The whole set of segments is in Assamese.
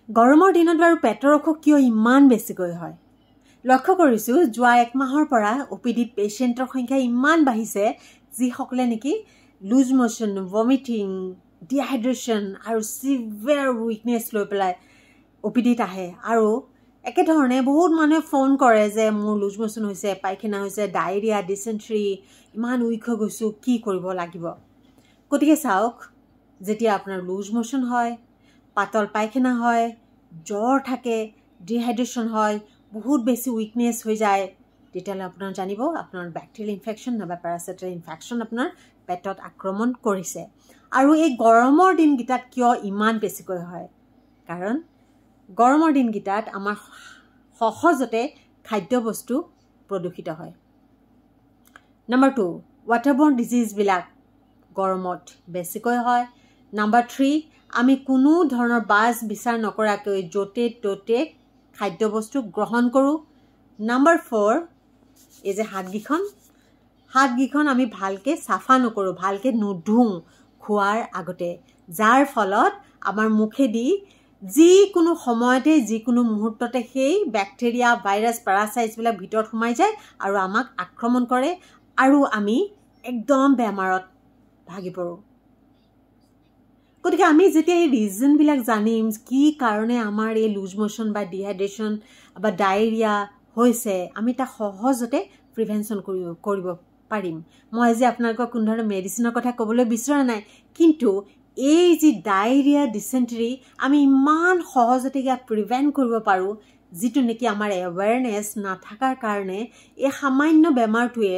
গৰমৰ দিনত বাৰু পেটৰ অসুখ কিয় ইমান বেছিকৈ হয়? লক্ষ্য কৰিছোঁ যোৱা এক মাহৰ পৰা অপিডিত পেচেণ্টৰ সংখ্যা ইমান বাঢ়িছে যিসকলে নেকি লুজ মোশ্যন, ভমিটিং, ডিহাইড্ৰেশ্যন আৰু চিভিয়াৰ উইকনেছ লৈ পেলাই অপিডিত আহে। আৰু একেধৰণে বহুত মানুহে ফোন কৰে যে মোৰ লুজ মোশ্যন হৈছে, পায়খানা হৈছে, ডায়েৰিয়া, ডিচেণ্ট্ৰি, ইমান উইক হৈ গৈছোঁ, কি কৰিব লাগিব? গতিকে চাওক, যেতিয়া আপোনাৰ লুজ মোশ্যন হয়, পাতল পায়খানা হয়, জ্বৰ থাকে, ডিহাইড্ৰেশ্যন হয়, বহুত বেছি উইকনেছ হৈ যায়, তেতিয়াহ'লে আপোনাৰ জানিব আপোনাৰ বেক্টেৰিয়েল ইনফেকশ্যন নাইবা পেৰাচাইটাল ইনফেকশ্যন আপোনাৰ পেটত আক্ৰমণ কৰিছে। আৰু এই গৰমৰ দিনকেইটাত কিয় ইমান বেছিকৈ হয়? কাৰণ গৰমৰ দিনকেইটাত আমাৰ সহজতে খাদ্যবস্তু প্ৰদূষিত হয়। নম্বৰ 2, ৱাটাৰবৰ্ন ডিজিজবিলাক গৰমত বেছিকৈ হয়। নম্বৰ 3, আমি কোনো ধৰণৰ বাছ বিচাৰ নকৰাকৈ য'তে ত'তে খাদ্যবস্তু গ্ৰহণ কৰোঁ। নম্বৰ 4, এই যে হাতকেইখন আমি ভালকৈ চাফা নকৰোঁ, ভালকৈ নুধুওঁ খোৱাৰ আগতে, যাৰ ফলত আমাৰ মুখেদি যিকোনো সময়তে যিকোনো মুহূৰ্ততে সেই বেক্টেৰিয়া, ভাইৰাছ, পেৰাচাইটছবিলাক ভিতৰত সোমাই যায় আৰু আমাক আক্ৰমণ কৰে আৰু আমি একদম বেমাৰত ভাগি পৰোঁ। গতিকে আমি যেতিয়া এই ৰিজনবিলাক জানিম কি কাৰণে আমাৰ এই লুজ মোশ্যন বা ডিহাইড্ৰেশ্যন বা ডায়েৰিয়া হৈছে, আমি তাক সহজতে প্ৰিভেনশ্যন কৰিব পাৰিম। মই যে আপোনালোকক কোনো ধৰণৰ মেডিচিনৰ কথা ক'বলৈ বিচৰা নাই, কিন্তু এই যি ডায়েৰিয়া, ডিচেণ্ট্ৰি, আমি ইমান সহজতে ইয়াক প্ৰিভেণ্ট কৰিব পাৰোঁ, যিটো নেকি আমাৰ এৱেৰনেছ নাথাকাৰ কাৰণে এই সামান্য বেমাৰটোৱে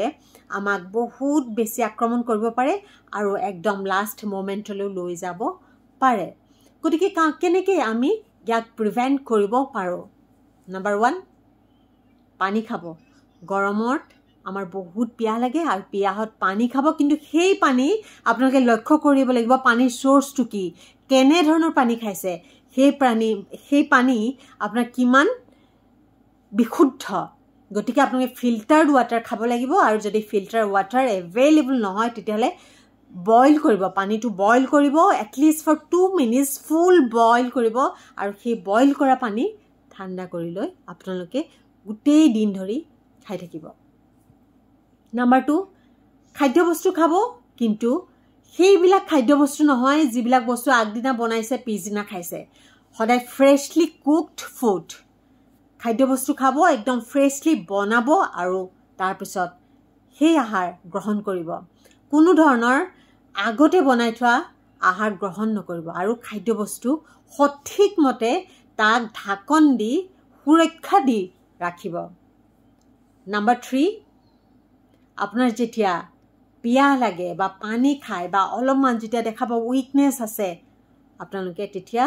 আমাক বহুত বেছি আক্ৰমণ কৰিব পাৰে আৰু একদম লাষ্ট মোমেণ্টলৈ লৈ যাব পাৰে। গতিকে কেনেকৈ আমি ইয়াক প্ৰিভেণ্ট কৰিব পাৰোঁ? নম্বৰ 1, পানী খাব। গৰমত আমাৰ বহুত পিয়াহ লাগে আৰু পিয়াহত পানী খাব, কিন্তু সেই পানী আপোনালোকে লক্ষ্য কৰিব লাগিব পানীৰ চ'ৰ্চটো কি, কেনেধৰণৰ পানী খাইছে, সেই পানী আপোনাৰ কিমান বিশুদ্ধ। গতিকে আপোনালোকে ফিল্টাৰ্ড ৱাটাৰ খাব লাগিব, আৰু যদি ফিল্টাৰ ৱাটাৰ এভেইলেবল নহয় তেতিয়াহ'লে বইল কৰিব, পানীটো বইল কৰিব, at least for 2 minutes full boil কৰিব, আৰু সেই বইল কৰা পানী ঠাণ্ডা কৰি লৈ আপোনালোকে গোটেই দিন ধৰি খাই থাকিব। নম্বৰ 2, খাদ্যবস্তু খাব, কিন্তু সেইবিলাক খাদ্যবস্তু নহয় যিবিলাক বস্তু আগদিনা বনাইছে পিছদিনা খাইছে। সদায় ফ্ৰেছলি কুকড ফুড খাদ্যবস্তু খাব, একদম ফ্ৰেছলি বনাব আৰু তাৰপিছত সেই আহাৰ গ্ৰহণ কৰিব। কোনো ধৰণৰ আগতে বনাই থোৱা আহাৰ গ্ৰহণ নকৰিব, আৰু খাদ্যবস্তু সঠিকমতে তাক ঢাকন দি সুৰক্ষা দি ৰাখিব। নম্বৰ 3, আপোনাৰ যেতিয়া পিয়াহ লাগে বা পানী খায় বা অলপমান যেতিয়া দেখাব উইকনেছ আছে, আপোনালোকে তেতিয়া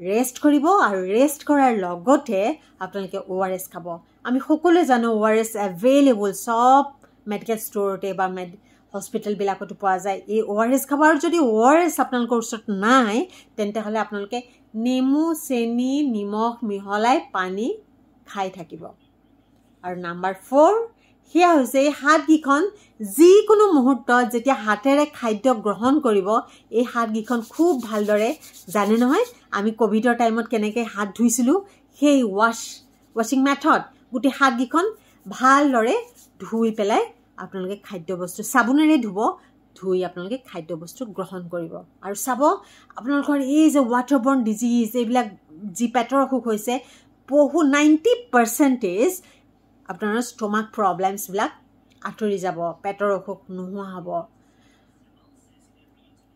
ৰেষ্ট কৰিব, আৰু ৰেষ্ট কৰাৰ লগতে আপোনালোকে ORS খাব। আমি সকলোৱে জানো ORS এভেইলেবল চব মেডিকেল ষ্ট'ৰতে বা হস্পিটেলবিলাকতো পোৱা যায়। এই ORS খাব, আৰু যদি ORS আপোনালোকৰ ওচৰত নাই তেন্তে হ'লে আপোনালোকে নেমু, চেনি, নিমখ মিহলাই পানী খাই থাকিব। আৰু নম্বৰ 4, সেয়া হৈছে এই হাতকেইখন যিকোনো মুহূৰ্তত যেতিয়া হাতেৰে খাদ্য গ্ৰহণ কৰিব, এই হাতকেইখন খুব ভালদৰে জানে নহয়, আমি ক'ভিডৰ টাইমত কেনেকৈ হাত ধুইছিলোঁ, সেই ৱাশ্বিং মেথড, গোটেই হাতকেইখন ভালদৰে ধুই পেলাই আপোনালোকে খাদ্যবস্তু চাবোনেৰে ধুই আপোনালোকে খাদ্যবস্তু গ্ৰহণ কৰিব। আৰু চাব আপোনালোকৰ এই যে ৱাটাৰবৰ্ন ডিজিজ, এইবিলাক যি পেটৰ অসুখ হৈছে, 90% আপোনাৰ ষ্টমাক প্ৰব্লেমছবিলাক আঁতৰি যাব, পেটৰ অসুখ নোহোৱা হ'ব।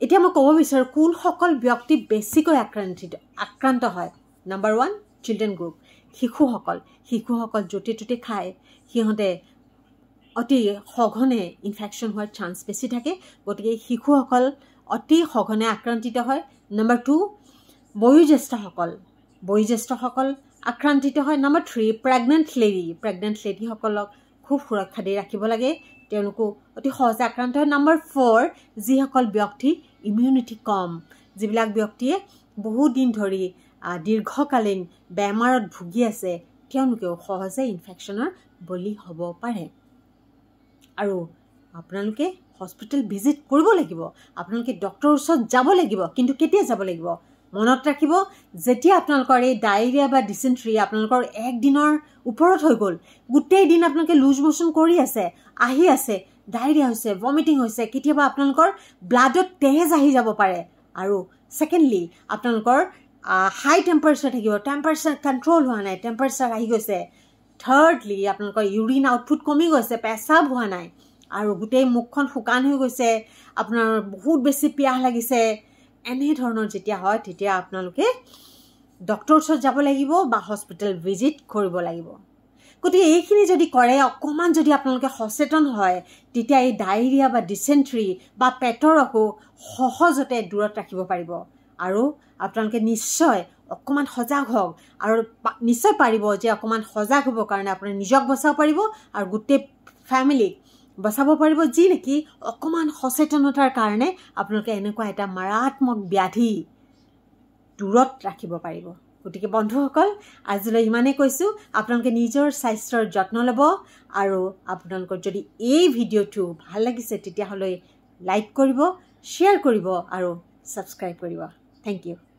এতিয়া মই ক'ব বিচাৰোঁ কোনসকল ব্যক্তি বেছিকৈ আক্ৰান্ত হয়। নম্বৰ 1, চিলড্ৰেন গ্ৰুপ, শিশুসকল য'তে ত'তে খায়, সিহঁতে অতি সঘনে ইনফেকশ্যন হোৱাৰ চান্স বেছি থাকে, গতিকে শিশুসকল অতি সঘনে আক্ৰান্তিত হয়। নম্বৰ 2, বয়োজ্যেষ্ঠসকল আক্ৰান্তিত হয়। নম্বৰ 3, প্ৰেগনেণ্ট লেডিসকলক খুব সুৰক্ষা দি ৰাখিব লাগে, তেওঁলোকো অতি সহজে আক্ৰান্ত হয়। নম্বৰ 4, যিসকল ব্যক্তি ইমিউনিটি কম, যিবিলাক ব্যক্তিয়ে বহুত দিন ধৰি দীৰ্ঘকালীন বেমাৰত ভুগি আছে, তেওঁলোকেও সহজে ইনফেকশ্যনৰ বলি হ'ব পাৰে। আৰু আপোনালোকে হস্পিটেল ভিজিট কৰিব লাগিব, আপোনালোকে ডক্টৰৰ ওচৰত যাব লাগিব, কিন্তু কেতিয়া যাব লাগিব? মনত ৰাখিব যেতিয়া আপোনালোকৰ এই ডায়েৰিয়া বা ডিচেণ্ট্ৰি আপোনালোকৰ একদিনৰ ওপৰত হৈ গ'ল গোটেই দিন আপোনালোকে লুজ মোশ্যন কৰি আছে আহি আছে ডায়েৰিয়া হৈছে ভমিটিং হৈছে কেতিয়াবা আপোনালোকৰ ব্লাডত তেজ আহি যাব পাৰে আৰু সেকেন্ডলি আপোনালোকৰ হাই টেম্পাৰেচাৰ থাকিব টেম্পাৰেচাৰ কণ্ট্ৰল হোৱা নাই টেম্পাৰেচাৰ আহি গৈছে থাৰ্ডলি আপোনালোকৰ ইউৰিন আউটপুট কমি গৈছে পেচাব হোৱা নাই আৰু গোটেই মুখখন শুকান হৈ গৈছে আপোনাৰ বহুত বেছি পিয়াহ লাগিছে এনে ধৰণৰ যেতিয়া হয় তেতিয়া আপোনালোকে ডক্টৰৰ ওচৰত যাব লাগিব বা হস্পিটেল ভিজিট কৰিব লাগিব গতিকে এইখিনি যদি কৰে অকণমান যদি আপোনালোকে সচেতন হয় তেতিয়া এই ডায়েৰিয়া বা ডিচেণ্ট্ৰি বা পেটৰ অসুখ সহজতে দূৰত ৰাখিব পাৰিব আৰু আপোনালোকে নিশ্চয় অকণমান সজাগ হওক আৰু নিশ্চয় পাৰিব যে অকণমান সজাগ হ'বৰ কাৰণে আপুনি নিজক বচাব পাৰিব আৰু গোটেই ফেমিলিক বচাব পাৰিব যি নেকি অকণমান সচেতনতাৰ কাৰণে আপোনালোকে এনেকুৱা এটা মাৰাত্মক ব্যাধি দূৰত ৰাখিব পাৰিব গতিকে বন্ধুসকল আজিলৈ ইমানেই কৈছোঁ আপোনালোকে নিজৰ স্বাস্থ্যৰ যত্ন ল'ব আৰু আপোনালোকৰ যদি এই ভিডিঅ'টো ভাল লাগিছে তেতিয়াহ'লে লাইক কৰিব শ্বেয়াৰ কৰিব আৰু ছাবস্ক্ৰাইব কৰিব থেংক ইউ